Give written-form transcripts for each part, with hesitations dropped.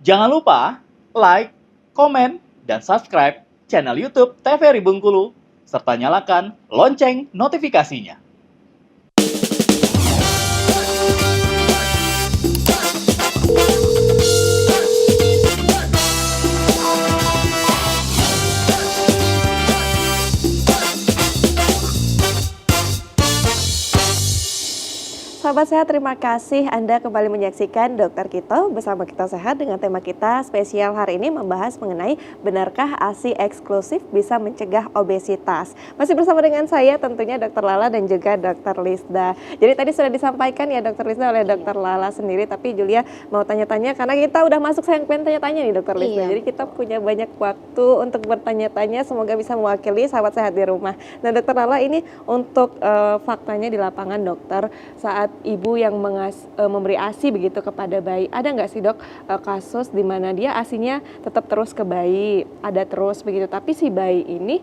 Jangan lupa like, komen, dan subscribe channel YouTube TVRI Bengkulu, serta nyalakan lonceng notifikasinya. Sahabat sehat, terima kasih Anda kembali menyaksikan Dokter Kito bersama Kita Sehat dengan tema kita spesial hari ini membahas mengenai benarkah ASI eksklusif bisa mencegah obesitas. Masih bersama dengan saya tentunya Dr. Lala dan juga Dr. Lisda. Jadi tadi sudah disampaikan ya Dr. Lisda oleh Dr. Lala sendiri, tapi Julia mau tanya-tanya karena kita udah masuk segmen tanya-tanya nih Dr. Lisda. Jadi kita punya banyak waktu untuk bertanya-tanya, semoga bisa mewakili sahabat sehat di rumah. Nah Dr. Lala, ini untuk faktanya di lapangan dokter, saat ibu yang memberi ASI begitu kepada bayi, ada nggak sih dok kasus di mana dia ASInya tetap terus ke bayi, ada terus begitu, tapi si bayi ini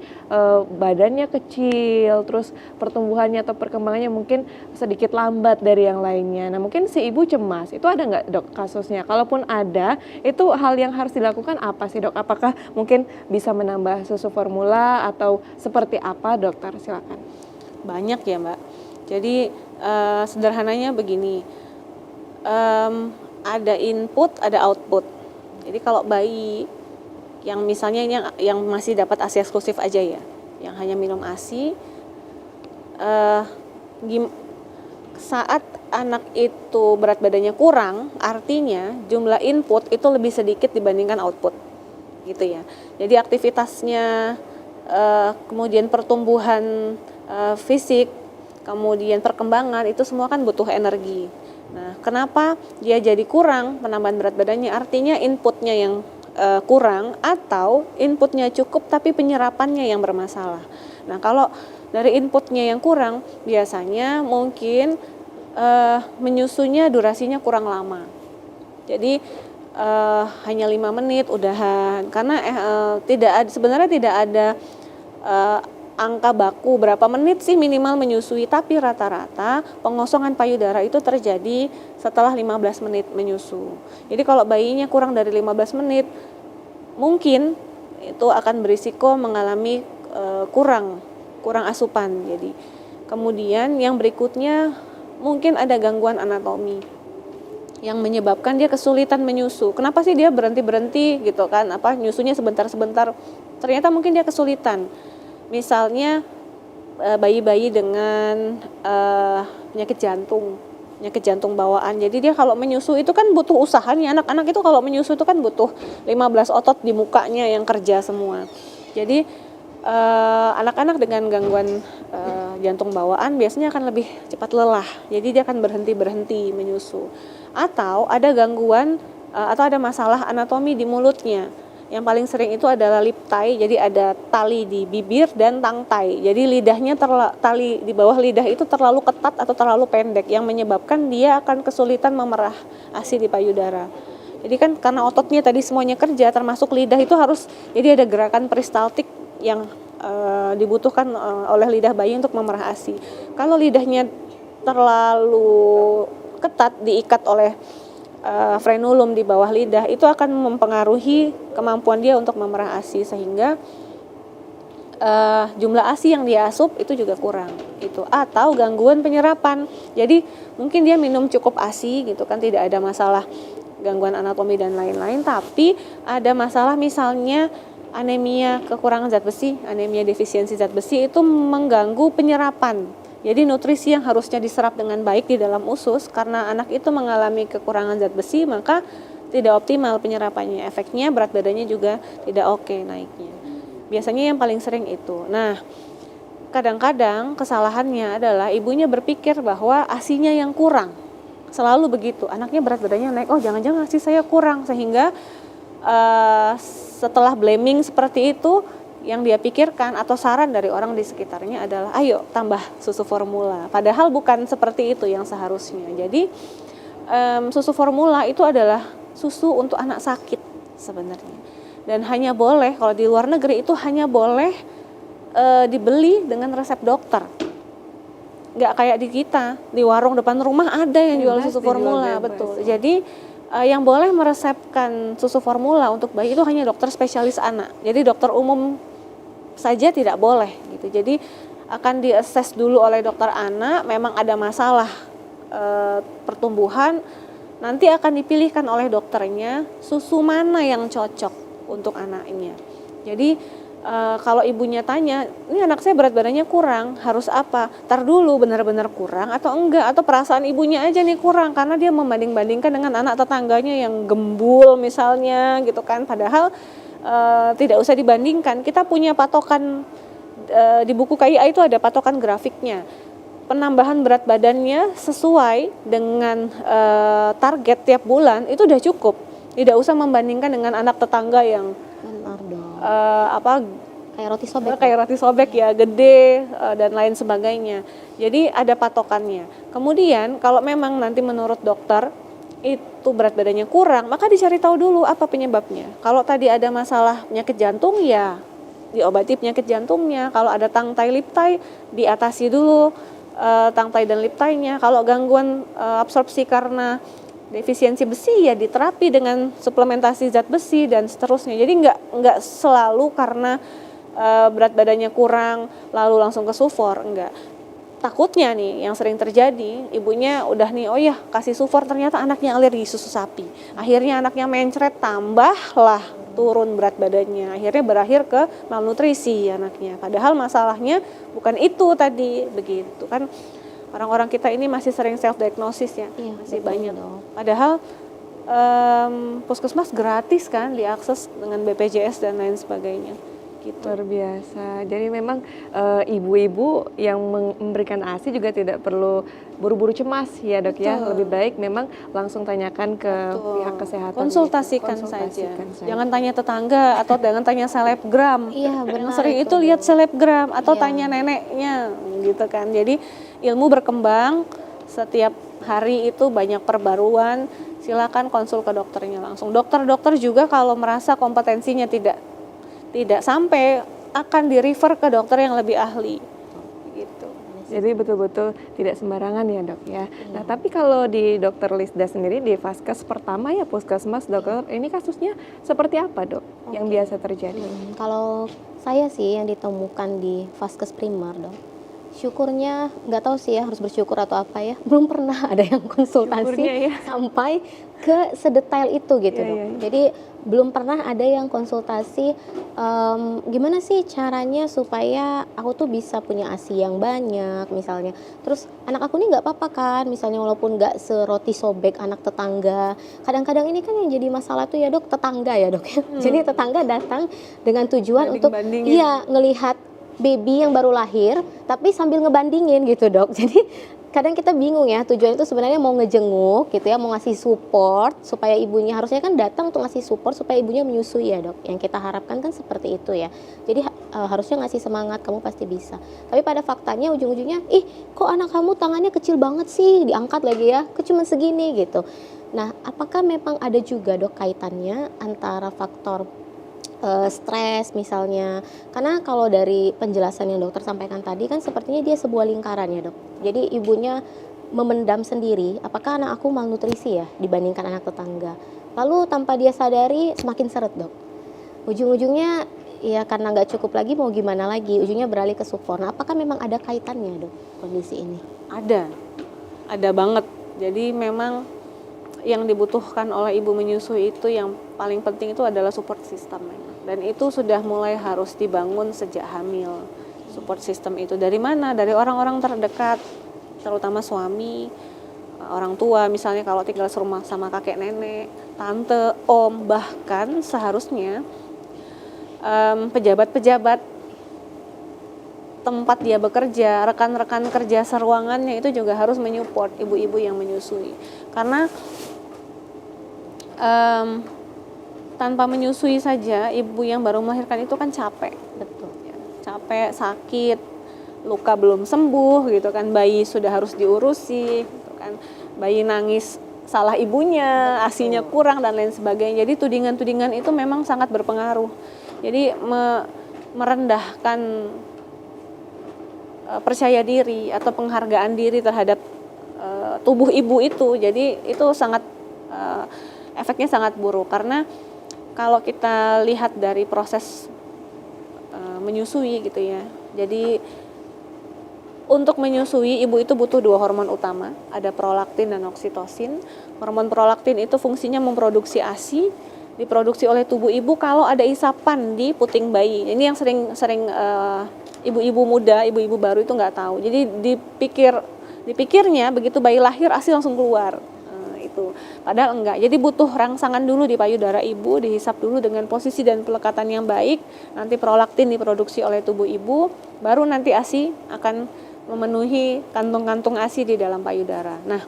badannya kecil, terus pertumbuhannya atau perkembangannya mungkin sedikit lambat dari yang lainnya. Nah mungkin si ibu cemas, itu ada nggak dok kasusnya? Kalaupun ada, itu hal yang harus dilakukan apa sih dok? Apakah mungkin bisa menambah susu formula atau seperti apa dokter? Silakan. Banyak ya mbak. Jadi sederhananya begini, ada input, ada output. Jadi kalau bayi yang misalnya yang masih dapat ASI eksklusif aja ya, yang hanya minum ASI, saat anak itu berat badannya kurang, artinya jumlah input itu lebih sedikit dibandingkan output, gitu ya. Jadi aktivitasnya, kemudian pertumbuhan fisik, kemudian perkembangan itu semua kan butuh energi. Nah, kenapa dia jadi kurang penambahan berat badannya? Artinya inputnya yang kurang atau inputnya cukup tapi penyerapannya yang bermasalah. Nah, kalau dari inputnya yang kurang, biasanya mungkin menyusunya durasinya kurang lama. Jadi hanya 5 menit udahan. Karena sebenarnya tidak ada angka baku berapa menit sih minimal menyusui, tapi rata-rata pengosongan payudara itu terjadi setelah 15 menit menyusu. Jadi kalau bayinya kurang dari 15 menit, mungkin itu akan berisiko mengalami kurang asupan. Jadi kemudian yang berikutnya mungkin ada gangguan anatomi yang menyebabkan dia kesulitan menyusu. Kenapa sih dia berhenti gitu kan? Nyusunya sebentar-sebentar. Ternyata mungkin dia kesulitan. Misalnya bayi-bayi dengan penyakit jantung bawaan. Jadi dia kalau menyusu itu kan butuh usaha nih. Anak-anak itu kalau menyusu itu kan butuh 15 otot di mukanya yang kerja semua. Jadi anak-anak dengan gangguan jantung bawaan biasanya akan lebih cepat lelah. Jadi dia akan berhenti menyusu. Atau ada gangguan atau ada masalah anatomi di mulutnya. Yang paling sering itu adalah lip tie, jadi ada tali di bibir dan tongue tie. Jadi lidahnya tali di bawah lidah itu terlalu ketat atau terlalu pendek yang menyebabkan dia akan kesulitan memerah ASI di payudara. Jadi kan karena ototnya tadi semuanya kerja, termasuk lidah itu harus, jadi ada gerakan peristaltik yang dibutuhkan oleh lidah bayi untuk memerah ASI. Kalau lidahnya terlalu ketat diikat oleh frenulum di bawah lidah, itu akan mempengaruhi kemampuan dia untuk memerah ASI, sehingga jumlah ASI yang dia asup itu juga kurang itu. Atau gangguan penyerapan, jadi mungkin dia minum cukup ASI gitu kan, tidak ada masalah gangguan anatomi dan lain-lain, tapi ada masalah misalnya anemia kekurangan zat besi, anemia defisiensi zat besi, itu mengganggu penyerapan. Jadi nutrisi yang harusnya diserap dengan baik di dalam usus, karena anak itu mengalami kekurangan zat besi, maka tidak optimal penyerapannya. Efeknya berat badannya juga tidak oke naiknya. Biasanya yang paling sering itu. Nah, kadang-kadang kesalahannya adalah ibunya berpikir bahwa ASInya yang kurang. Selalu begitu, anaknya berat badannya naik, oh jangan-jangan ASI saya kurang, sehingga setelah blaming seperti itu, yang dia pikirkan atau saran dari orang di sekitarnya adalah ayo tambah susu formula. Padahal bukan seperti itu yang seharusnya. Jadi susu formula itu adalah susu untuk anak sakit sebenarnya. Dan hanya boleh, kalau di luar negeri itu hanya boleh dibeli dengan resep dokter. Nggak kayak di kita, di warung depan rumah ada yang jual susu formula, betul. Jadi Yang boleh meresepkan susu formula untuk bayi itu hanya dokter spesialis anak. Jadi dokter umum saja tidak boleh gitu. Jadi akan di-assess dulu oleh dokter anak, memang ada masalah pertumbuhan, nanti akan dipilihkan oleh dokternya susu mana yang cocok untuk anaknya. Jadi kalau ibunya tanya, ini anak saya berat badannya kurang, harus apa? Tar dulu benar-benar kurang atau enggak, atau perasaan ibunya aja nih kurang karena dia membanding-bandingkan dengan anak tetangganya yang gembul misalnya gitu kan. Padahal tidak usah dibandingkan. Kita punya patokan di buku KIA itu ada patokan grafiknya. Penambahan berat badannya sesuai dengan target tiap bulan itu udah cukup. Tidak usah membandingkan dengan anak tetangga yang Benar dong. Kayak roti sobek. kayak roti sobek ya, gede dan lain sebagainya. Jadi ada patokannya. Kemudian kalau memang nanti menurut dokter itu berat badannya kurang, maka dicari tahu dulu apa penyebabnya. Kalau tadi ada masalah penyakit jantung ya diobati penyakit jantungnya. Kalau ada tangtai liptai diatasi dulu tangtai dan liptainya. Kalau gangguan absorpsi karena defisiensi besi ya diterapi dengan suplementasi zat besi dan seterusnya. Jadi nggak selalu karena berat badannya kurang lalu langsung ke sufor, enggak. Takutnya nih yang sering terjadi, ibunya udah nih, oh ya kasih sufor, ternyata anaknya alergi susu sapi. Akhirnya anaknya mencret, tambahlah turun berat badannya. Akhirnya berakhir ke malnutrisi anaknya. Padahal masalahnya bukan itu tadi, begitu kan. Orang-orang kita ini masih sering self diagnosis ya, Iya, masih betul banyak. dong. Padahal puskesmas gratis kan diakses dengan BPJS dan lain sebagainya. Gitu. Luar biasa. Jadi memang ibu-ibu yang memberikan ASI juga tidak perlu buru-buru cemas ya dok ya. Betul. Lebih baik memang langsung tanyakan ke Betul. pihak kesehatan. Konsultasikan gitu. saja. saja. Jangan tanya tetangga atau jangan tanya selebgram. Iya, benar Yang sering itu itu. lihat selebgram atau Iya. tanya neneknya gitu kan. Jadi ilmu berkembang setiap hari itu banyak perbaruan. Silakan konsul ke dokternya langsung. Dokter-dokter juga kalau merasa kompetensinya tidak sampai akan di-refer ke dokter yang lebih ahli. Gitu. Jadi betul-betul tidak sembarangan ya dok ya. Nah tapi kalau di dokter Lisda sendiri di Vaskes pertama ya puskesmas dokter, ini kasusnya seperti apa dok yang biasa terjadi? Kalau saya sih yang ditemukan di Vaskes Primer dong, syukurnya nggak tahu sih ya harus bersyukur atau apa ya, belum pernah ada yang konsultasi Syukurnya ya. sampai ke sedetail itu gitu Iya, dok. iya, iya. Jadi belum pernah ada yang konsultasi gimana sih caranya supaya aku tuh bisa punya ASI yang banyak misalnya. Terus anak aku nih nggak apa-apa kan, misalnya walaupun nggak seroti sobek anak tetangga. Kadang-kadang ini kan yang jadi masalah tuh ya dok, tetangga ya dok. Jadi tetangga datang dengan tujuan untuk Banding-bandingin. iya ngelihat baby yang baru lahir tapi sambil ngebandingin gitu dok. Jadi kadang kita bingung ya, tujuan itu sebenarnya mau ngejenguk gitu ya, mau ngasih support supaya ibunya, harusnya kan datang untuk ngasih support supaya ibunya menyusui ya dok. Yang kita harapkan kan seperti itu ya. Jadi harusnya ngasih semangat, kamu pasti bisa. Tapi pada faktanya ujung-ujungnya, ih kok anak kamu tangannya kecil banget sih, diangkat lagi ya, kok cuma segini gitu. Nah apakah memang ada juga dok kaitannya antara faktor stres misalnya, karena kalau dari penjelasan yang dokter sampaikan tadi kan sepertinya dia sebuah lingkaran ya dok. Jadi ibunya memendam sendiri, apakah anak aku malnutrisi ya dibandingkan anak tetangga, lalu tanpa dia sadari semakin seret dok. Ujung-ujungnya ya karena nggak cukup lagi mau gimana lagi, ujungnya beralih ke sufor. Nah apakah memang ada kaitannya dok kondisi ini? Ada banget. Jadi memang yang dibutuhkan oleh ibu menyusui itu yang paling penting itu adalah support system memang. Dan itu sudah mulai harus dibangun sejak hamil. Support system itu dari mana? Dari orang-orang terdekat, terutama suami, orang tua, misalnya kalau tinggal serumah sama kakek nenek, tante, om, bahkan seharusnya pejabat-pejabat tempat dia bekerja, rekan-rekan kerja seruangannya itu juga harus menyupport ibu-ibu yang menyusui. Karena tanpa menyusui saja ibu yang baru melahirkan itu kan capek. Betul. Capek, sakit, luka belum sembuh gitu kan, bayi sudah harus diurusi gitu kan. Bayi nangis salah ibunya, ASINya kurang dan lain sebagainya. Jadi tudingan-tudingan itu memang sangat berpengaruh. Jadi merendahkan percaya diri atau penghargaan diri terhadap tubuh ibu itu. Jadi itu sangat efeknya sangat buruk karena kalau kita lihat dari proses menyusui gitu ya. Jadi untuk menyusui ibu itu butuh 2 hormon utama, ada prolaktin dan oksitosin. Hormon prolaktin itu fungsinya memproduksi ASI, diproduksi oleh tubuh ibu kalau ada isapan di puting bayi. Ini yang sering ibu-ibu muda, ibu-ibu baru itu nggak tahu. Jadi dipikirnya begitu bayi lahir ASI langsung keluar. Itu padahal enggak. Jadi butuh rangsangan dulu di payudara ibu, dihisap dulu dengan posisi dan pelekatan yang baik. Nanti prolaktin diproduksi oleh tubuh ibu, baru nanti ASI akan memenuhi kantung-kantung ASI di dalam payudara. Nah,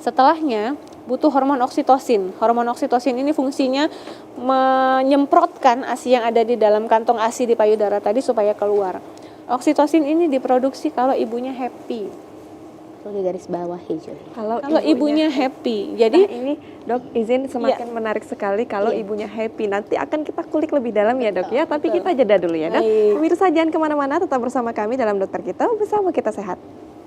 setelahnya butuh hormon oksitosin. Hormon oksitosin ini fungsinya menyemprotkan ASI yang ada di dalam kantong ASI di payudara tadi supaya keluar. Oksitosin ini diproduksi kalau ibunya happy. Perlu di garis bawah hijau. Kalau ibunya happy. Jadi ini Dok izin semakin menarik sekali kalau ibunya happy. Nanti akan kita kulik lebih dalam ya Dok ya. Tapi kita jeda dulu ya Dok. Baik. Pemirsa jangan kemana-mana, tetap bersama kami dalam Dokter Kita bersama Kita Sehat.